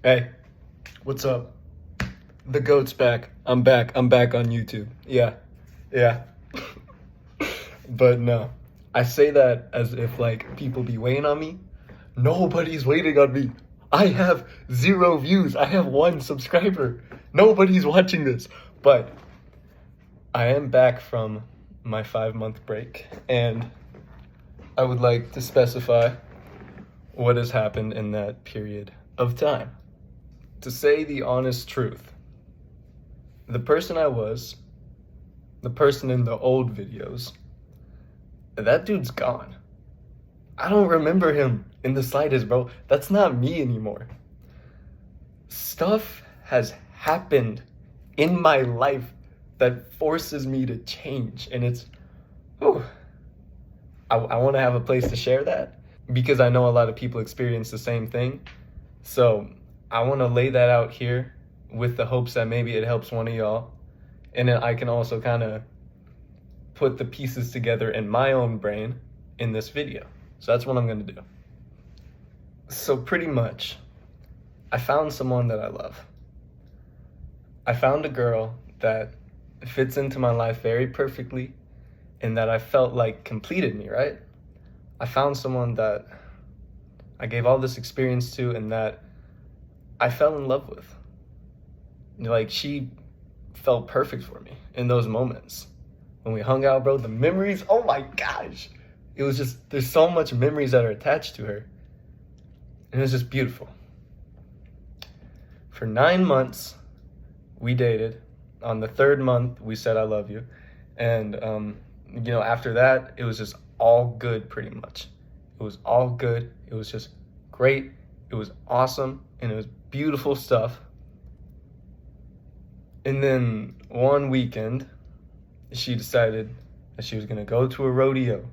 Hey, what's up? The goat's back. I'm back. I'm back on YouTube. Yeah. Yeah. But no. I say that as if like people be waiting on me. Nobody's waiting on me. I have 0 views. I have 1 subscriber. Nobody's watching this. But I am back from my 5-month break, and I would like to specify what has happened in that period of time. To say the honest truth, the person I was, the person in the old videos, that dude's gone. I don't remember him in the slightest, bro. That's not me anymore. Stuff has happened in my life that forces me to change, and it's, whew, I want to have a place to share that because I know a lot of people experience the same thing. So I want to lay that out here with the hopes that maybe it helps one of y'all. And then I can also kind of put the pieces together in my own brain in this video. So that's what I'm going to do. So pretty much, I found someone that I love. I found a girl that fits into my life very perfectly and that I felt like completed me, right? I found someone that I gave all this experience to and that I fell in love with. Like, she felt perfect for me in those moments. When we hung out, bro, the memories, oh my gosh. It was just, there's so much memories that are attached to her. And it was just beautiful. For 9 months, we dated. On the 3rd month, we said, I love you. And, after that, it was just all good pretty much. It was all good. It was just great. It was awesome. And it was beautiful stuff. And then one weekend, she decided that she was going to go to a rodeo,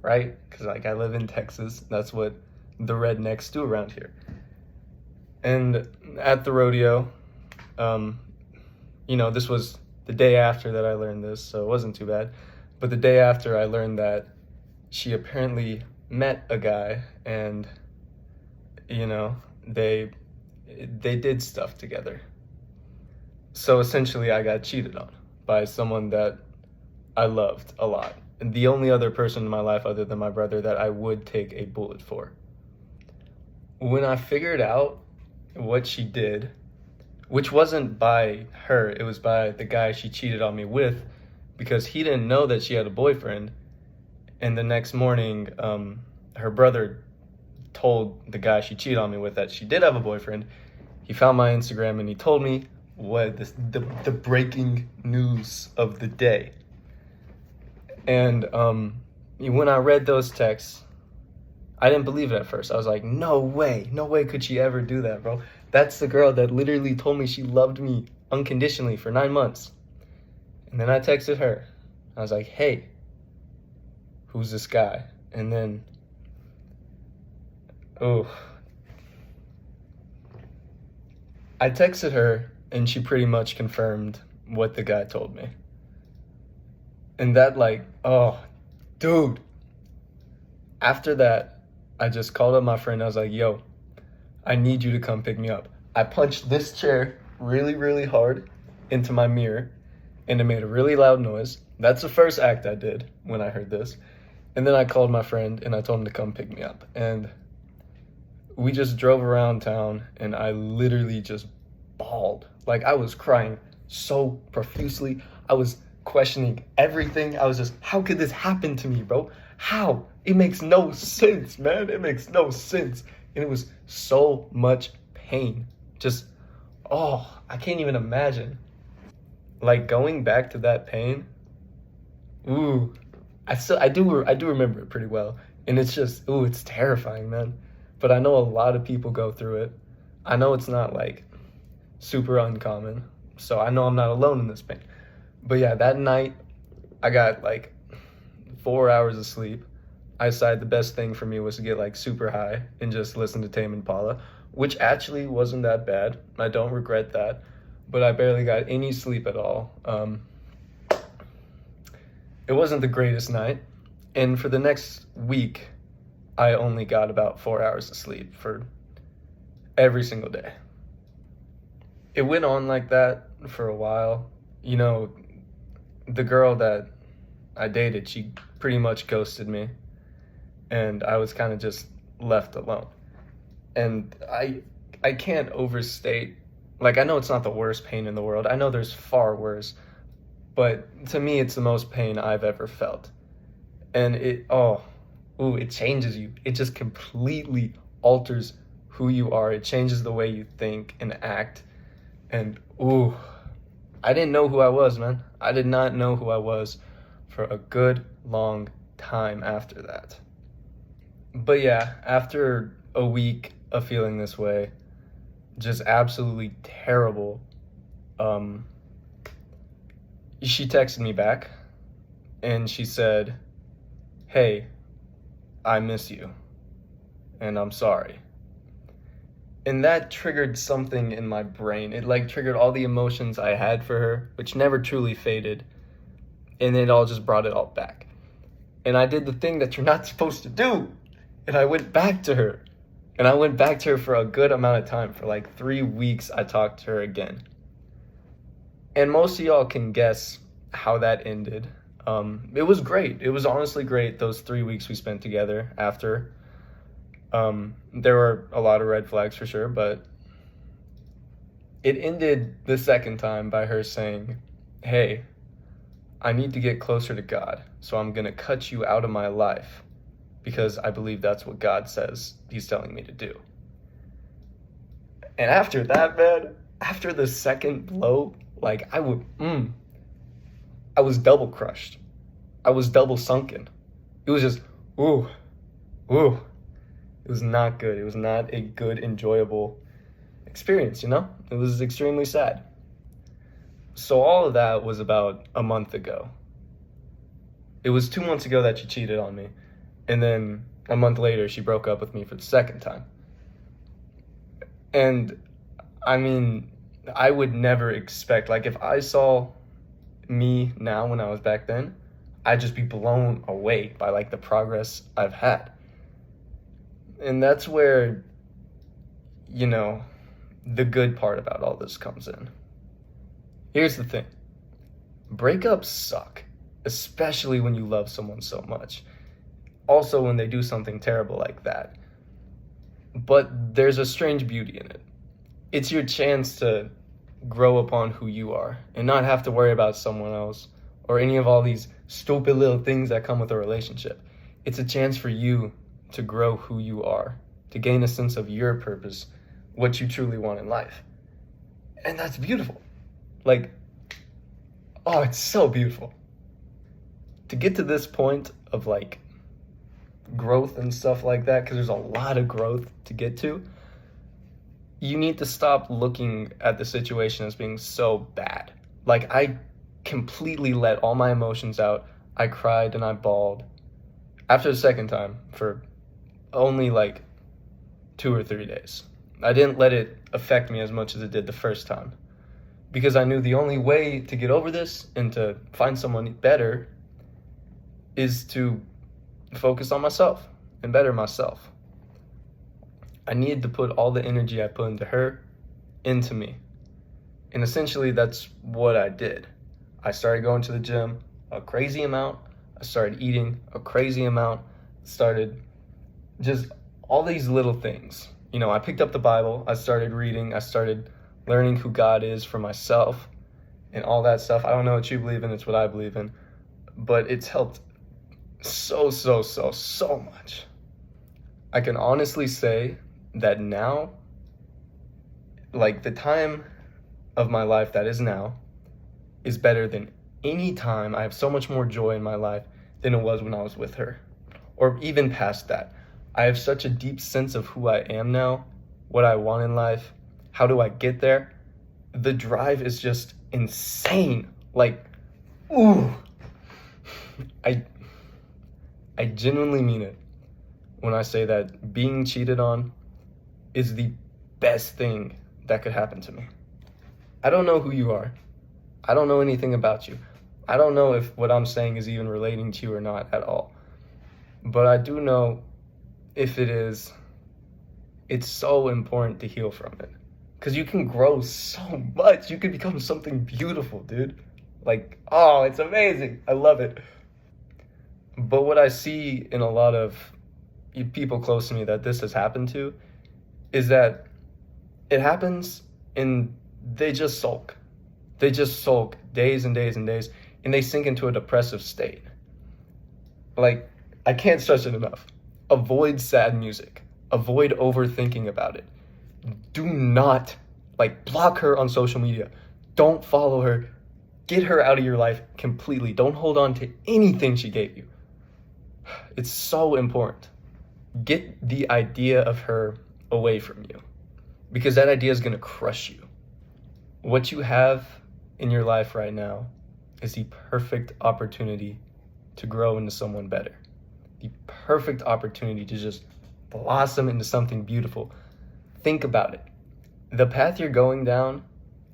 right? Because, I live in Texas. That's what the rednecks do around here. And at the rodeo, this was the day after that I learned this, so it wasn't too bad. But the day after, I learned that she apparently met a guy, and, they did stuff together. So essentially, I got cheated on by someone that I loved a lot. And the only other person in my life other than my brother that I would take a bullet for. When I figured out what she did, which wasn't by her, it was by the guy she cheated on me with, because he didn't know that she had a boyfriend. And the next morning, her brother told the guy she cheated on me with that she did have a boyfriend. He found my Instagram and he told me what the breaking news of the day. And when I read those texts, I didn't believe it at first. I was like, no way could she ever do that, bro. That's the girl that literally told me she loved me unconditionally for 9 months. And then I texted her. I was like, hey, who's this guy? And then, I texted her and she pretty much confirmed what the guy told me. And that dude. After that, I just called up my friend. I was like, yo, I need you to come pick me up. I punched this chair really, really hard into my mirror, and it made a really loud noise. That's the first act I did when I heard this. And then I called my friend, and I told him to come pick me up. And we just drove around town, and I literally just bawled. I was crying so profusely. I was questioning everything. I was just, how could this happen to me, bro? How? It makes no sense, man. It makes no sense. And it was so much pain. Just, I can't even imagine. Going back to that pain, I do remember it pretty well. And it's just, it's terrifying, man. But I know a lot of people go through it. I know it's not super uncommon. So I know I'm not alone in this pain. But yeah, that night I got 4 hours of sleep. I decided the best thing for me was to get super high and just listen to Tame Impala, which actually wasn't that bad. I don't regret that, but I barely got any sleep at all. It wasn't the greatest night, and for the next week, I only got about 4 hours of sleep for every single day. It went on like that for a while. You know, the girl that I dated, she pretty much ghosted me, and I was kind of just left alone. And I can't overstate, like, I know it's not the worst pain in the world. I know there's far worse, but to me it's the most pain I've ever felt. And it changes you. It just completely alters who you are. It changes the way you think and act. And I didn't know who I was, man. I did not know who I was for a good long time after that. But yeah, after a week of feeling this way, just absolutely terrible, um, she texted me back and she said, "Hey, I miss you and I'm sorry." And that triggered something in my brain. It like triggered all the emotions I had for her, which never truly faded, and it all just brought it all back. And I did the thing that you're not supposed to do. And I went back to her. And I went back to her for a good amount of time. For like 3 weeks, I talked to her again. And most of y'all can guess how that ended. It was great. It was honestly great, those 3 weeks we spent together after. There were a lot of red flags for sure, but it ended the second time by her saying, "Hey, I need to get closer to God, so I'm going to cut you out of my life because I believe that's what God says he's telling me to do." And after that, man, after the second blow, like I was double crushed. I was double sunken. It was just, ooh, ooh. It was not good. It was not a good, enjoyable experience, you know? It was extremely sad. So all of that was about a month ago. It was 2 months ago that she cheated on me. And then a month later, she broke up with me for the second time. And I mean, I would never expect, like, if I saw me now when I was back then, I'd just be blown away by, like, the progress I've had. And that's where, you know, the good part about all this comes in. Here's the thing. Breakups suck, especially when you love someone so much. Also when they do something terrible like that. But there's a strange beauty in it. It's your chance to grow upon who you are and not have to worry about someone else or any of all these stupid little things that come with a relationship. It's a chance for you to grow who you are, to gain a sense of your purpose, what you truly want in life. And that's beautiful. Like, oh, it's so beautiful. To get to this point of like growth and stuff like that, because there's a lot of growth to get to, you need to stop looking at the situation as being so bad. Like, I completely let all my emotions out. I cried and I bawled after the second time for only like 2 or 3 days. I didn't let it affect me as much as it did the first time, because I knew the only way to get over this and to find someone better is to focus on myself and better myself. I needed to put all the energy I put into her into me. And essentially that's what I did. I started going to the gym a crazy amount. I started eating a crazy amount. Started just all these little things. You know, I picked up the Bible. I started reading. I started learning who God is for myself and all that stuff. I don't know what you believe in. It's what I believe in. But it's helped so much. I can honestly say that now, like, the time of my life that is now is better than any time. I have so much more joy in my life than it was when I was with her, or even past that. I have such a deep sense of who I am now, what I want in life, how do I get there. The drive is just insane. Like, ooh. I genuinely mean it when I say that being cheated on is the best thing that could happen to me. I don't know who you are. I don't know anything about you. I don't know if what I'm saying is even relating to you or not at all. But I do know if it is, it's so important to heal from it, Because you can grow so much. You can become something beautiful, dude. Like, oh, it's amazing. I love it. But what I see in a lot of people close to me that this has happened to is that it happens and they just sulk. They just sulk days and days and days, and they sink into a depressive state. Like, I can't stress it enough. Avoid sad music. Avoid overthinking about it. Do not, block her on social media. Don't follow her. Get her out of your life completely. Don't hold on to anything she gave you. It's so important. Get the idea of her away from you, because that idea is going to crush you. What you have in your life right now is the perfect opportunity to grow into someone better. The perfect opportunity to just blossom into something beautiful. Think about it. The path you're going down,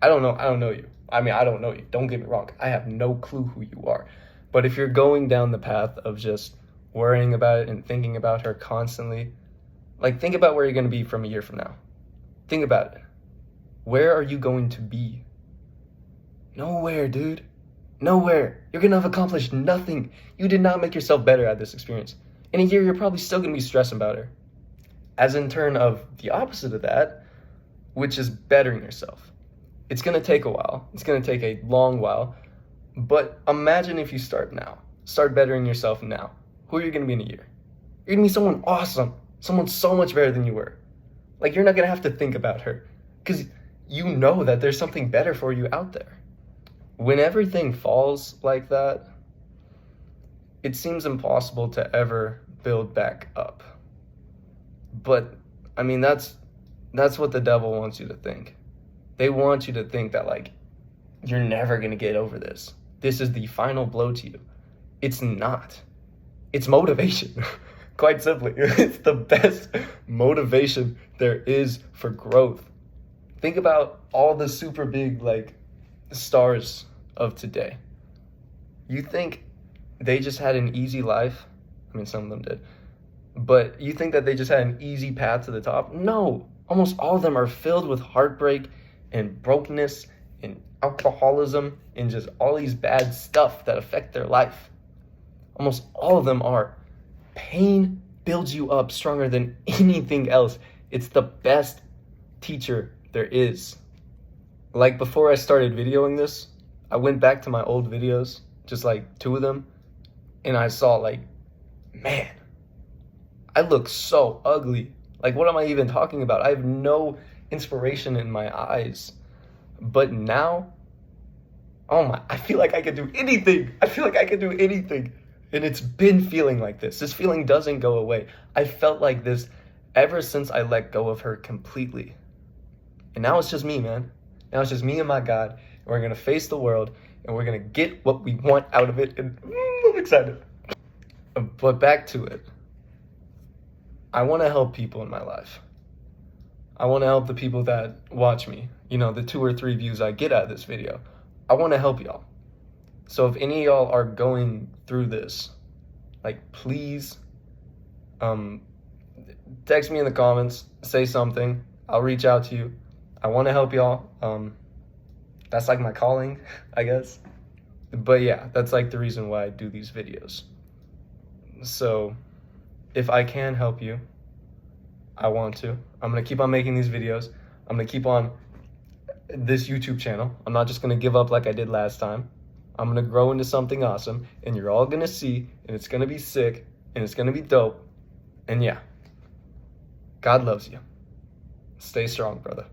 I don't know you. I don't know you. Don't get me wrong. I have no clue who you are. But if you're going down the path of just worrying about it and thinking about her constantly, think about where you're going to be from a year from now. Think about it. Where are you going to be? Nowhere, dude. Nowhere. You're going to have accomplished nothing. You did not make yourself better at this experience. In a year, you're probably still going to be stressing about her. As in turn of the opposite of that, which is bettering yourself. It's going to take a while. It's going to take a long while. But imagine if you start now. Start bettering yourself now. Who are you going to be in a year? You're going to be someone awesome. Someone so much better than you were. You're not going to have to think about her, because you know that there's something better for you out there. When everything falls like that, it seems impossible to ever build back up. But, that's what the devil wants you to think. They want you to think that, you're never going to get over this. This is the final blow to you. It's not. It's motivation. Quite simply. It's the best motivation there is for growth. Think about all the super big, stars of today. You think they just had an easy life? Some of them did. But you think that they just had an easy path to the top? No. Almost all of them are filled with heartbreak and brokenness and alcoholism and just all these bad stuff that affect their life. Almost all of them are. Pain builds you up stronger than anything else. It's the best teacher there is. Before I started videoing this, I went back to my old videos, just 2 of them, and I saw man, I look so ugly. What am I even talking about? I have no inspiration in my eyes. But now, I feel like I can do anything. And it's been feeling like this. This feeling doesn't go away. I felt like this ever since I let go of her completely. And now it's just me, man. Now it's just me and my God. And we're going to face the world. And we're going to get what we want out of it. And I'm excited. But back to it. I want to help people in my life. I want to help the people that watch me. The 2 or 3 views I get out of this video. I want to help y'all. So if any of y'all are going through this, please text me in the comments, say something. I'll reach out to you. I want to help y'all. That's my calling, I guess. But yeah, that's the reason why I do these videos. So if I can help you, I want to. I'm going to keep on making these videos. I'm going to keep on this YouTube channel. I'm not just going to give up like I did last time. I'm going to grow into something awesome, and you're all going to see, and it's going to be sick, and it's going to be dope. And yeah, God loves you. Stay strong, brother.